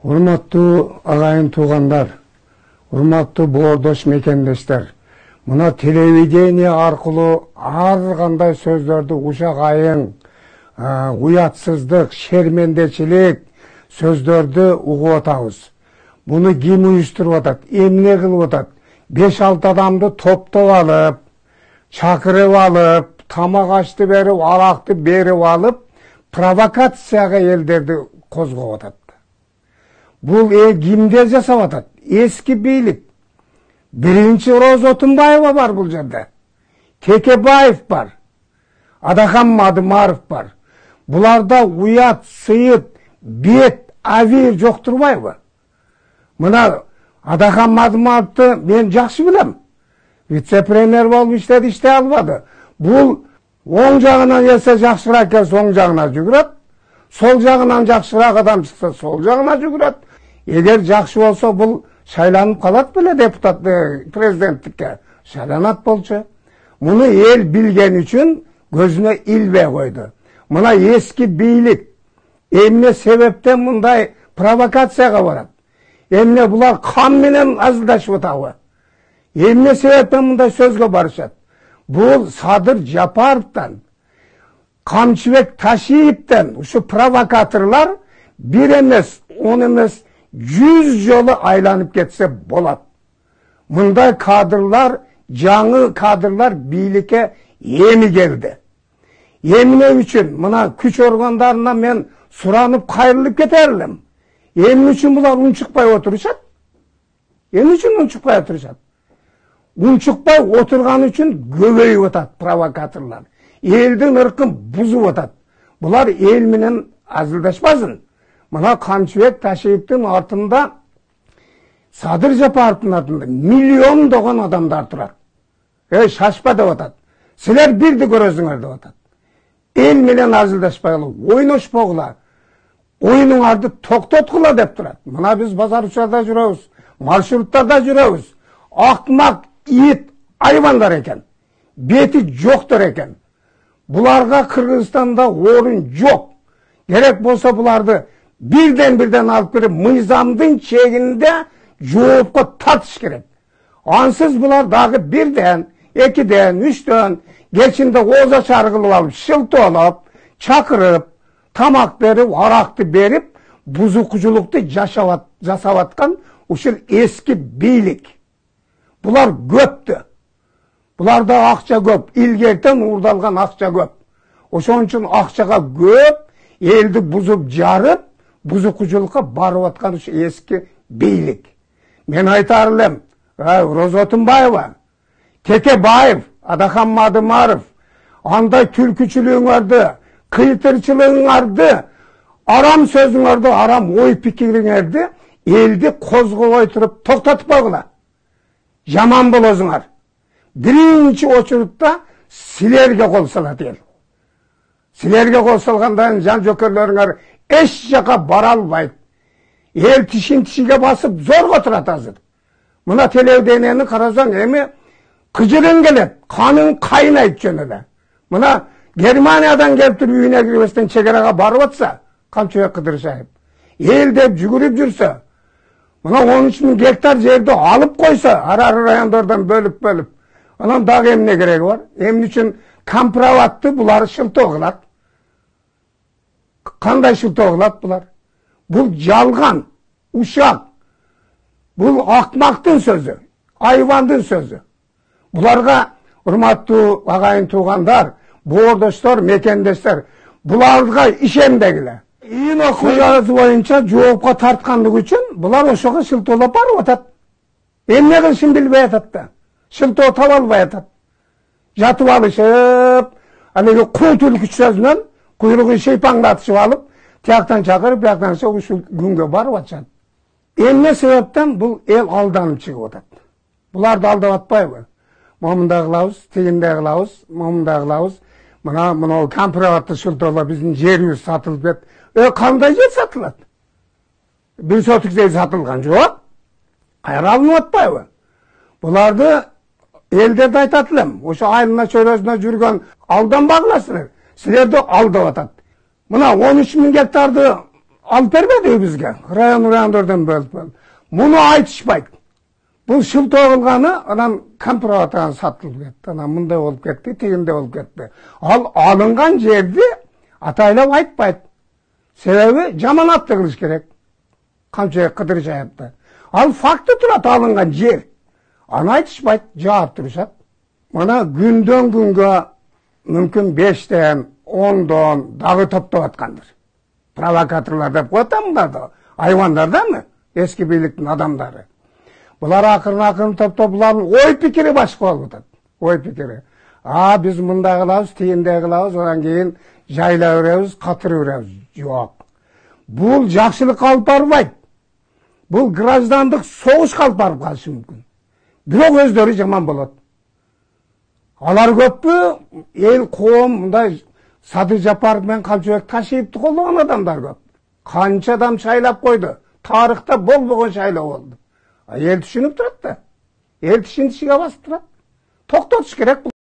Урматтуу агайын туугандар, урматтуу боордош мекендештер, мына телевидение аркылуу ар кандай сөздөрдү ушак айың, уятсыздык, шермендечилик сөздөрдү угуп атабыз. Буну ким уюштуруп атат, эмне кылып атат? 5-6 адамды топтоп алып, чакырып алып, тамак ашты берип, аракты берип алып, провокацияга элдерди козгоп атат. Бул кимдер жасап атат? Эски бийлик. Биринчи Роза Отунбаева бар бул жерде. Кекебаев бар. Адахан Мадымаров бар. Буларда уят, сыйыт, бет, авир жок турбайбы? Мына Адахан Мадымаровду мен жакшы билем. Вице-премьер болуп иштеди, иштей албады. Бул оң жагынан келсе жакшыраак келсе оң жагына жүгүрөт. Сол жагынан жакшыраак адам чыкса сол жагына жүгүрөт. Эгер жакшы болсо бул шайланып калат беле депутат президенттикке. Шайланат болчу. Муну эл билген үчүн көзүнө илбей койду. Мына эски бийлик эмне себептен мындай провокацияга барат? Эмне булар кан менен азылдашып атабы? Эмне себептен мындай сөзгө барышат? Бул Садыр Жапаровдон, Камчыбек Ташиевден ушу провокаторлор бир эмес, 10 эмес, 100 жолу айланып кетсе болот. Мындай кадрлар, жаңы кадрлар бийликке эми келди. Эмне үчүн мына күч органдарына мен суранып кайрылып кетер элем. Эмне үчүн булар унчукпай отурушат? Эмне үчүн унчукпай отурушат? Унчукпай отурган үчүн көбөйүп атат провокаторлор. Элдин ыркын бузуп атат. Булар эл менен азылдашпасын. Мына Камчыбек Ташиевдин артында, Садыр Жапаровдун артында миллиондогон адамдар турат. Шашпа деп атат. Силер бирди көрөсүңөр деп атат. Эл менен азылдашпайлы, ойношпогула, оюнуңарды токтоткула деп турат. Мына биз базарчыларда жүрөбүз, маршруттарда жүрөбүз. Акмак, ит, айбандар экен. Бети жоктор экен. Буларга Кыргызстанда орун жок. Керек болсо буларды бирден алып келип мыйзамдын чегинде жоопко тартыш керек. Ансыз булар дагы бирден, 2ден, 3дөн кечинде оза чаргылып алып, шылтоолоп, чакырып, тамак берип, аракты берип, бузукчулукту жасап аткан ушул эски бийлик. Булар көптү. Буларда акча көп, илгертен уурдалган акча көп. Ошон үчүн акчага көп, элди бузуп жарып, бузукчулукка барып аткан ушу эски бийлик. Мен айтар элем, Роза Отунбаева, Кекебаев, Адахан Мадымаров, андай түлкүчүлүгүңөрдү, кыйтырчылыгыңарды, арам сөзүңөрдү, арам ой пикириңерди элди козгобой туруп токтотуп койгула. Жаман болосуңар. Биринчи очурутта силерге кол салат эл. Силерге кол салгандан жан жокерлөрүңөр эч жака бара албайт. Эл тишин тишиге басып зорго турат азыр. Мына телевидениени карасаң эми кыжырың келет, каның кайнайт жөнүнө. Мына Германиядан келип туруп үйүнө кирбестен чегарага барып атса, Камчыбек Кыдыршаев. Эл деп жүгүрүп жүрсө, мына 13.000 гектар жерди алып койсо, ар райондордон бөлүп, анан дагы эмне кереги бар? Эмне үчүн компроматты булар шылтоо кылат? Кандай шылтоо кылат булар? Бул жалган, ушак. Бул акмактын сөзү, айбандын сөзү. Буларга урматтуу агайын туугандар, боордоштор, мекендештер, буларга ишенбегиле. Иин окуясы боюнча жоопко тарткандыгы үчүн булар ошого шылтоолоп барып атат. Эмне кылышын билбей атат да. Шылтоо таба албай атат. Жатып алышып, алеги куу түлкүчөсүнөн куйругун шыйпаңдатышып алып, тияктан чакырып, бияктан ушул күнгө барып атышат. Эмне себептен бул эл алданып чыгып атат? Буларды алдап атпайбы? Момундай кылабыз, тигиндей кылабыз, момундай кылабыз. Мына компроматты шылтоолоп биздин жерибиз сатылып кет. Кандай жер сатылат? 1 соток жер сатылган жок. Кайра алынып атпайбы? Буларды элдерде айтат элем. Ошо айылына чөйрөсүнө жүргөн алданбагыласыздар. Силерди алдап атат. Мына 13.000 гектарды алып бербеді бізге. Райондардан бөліп. Мұны айтышпайды. Бұл шылтау қылғаны, анан компроматтан сатылып кетті. Анан мындай болып кетті, тегінде болып кетті. Ал алынған жерді атайлап айтпайды. Себебі жаманатты қылыш керек. Қамчы қыдыр жайыпты. Ал факты тұрады алынған жер. Аны айтышпайды, жауап тұрышады. Мына күнден күнге мүмкін 5-тен, 10-дан дағы топтап атқандыр. Провокаторлар деп қоятамындарды, айвандар да мы? Eski birliktің адамдары. Бұлар ақырын топтап, бұлардың ой пікірі башқа болып отады. Ой пікірі. Біз мұнда қылауыз, тиінде қылауыз, одан кейін жайла өреміз, қатыр өреміз. Жоқ. Бұл жақшылық қалып бармайды. Бұл граждандық соғыс қалып барып қалышы мүмкін. Бірақ өздері жаман болады. Алар көппі, ел қоғам, мұндай Сады Жапаров мен Қамшыбек Ташиевті қолдаған адамдар көп. Қанша адам шайлап қойды. Тарихта болмаған шайлау болды. Ел түшініп тұрады да. Ел түшінішіге басып тұрады. Тоқтатыш керек.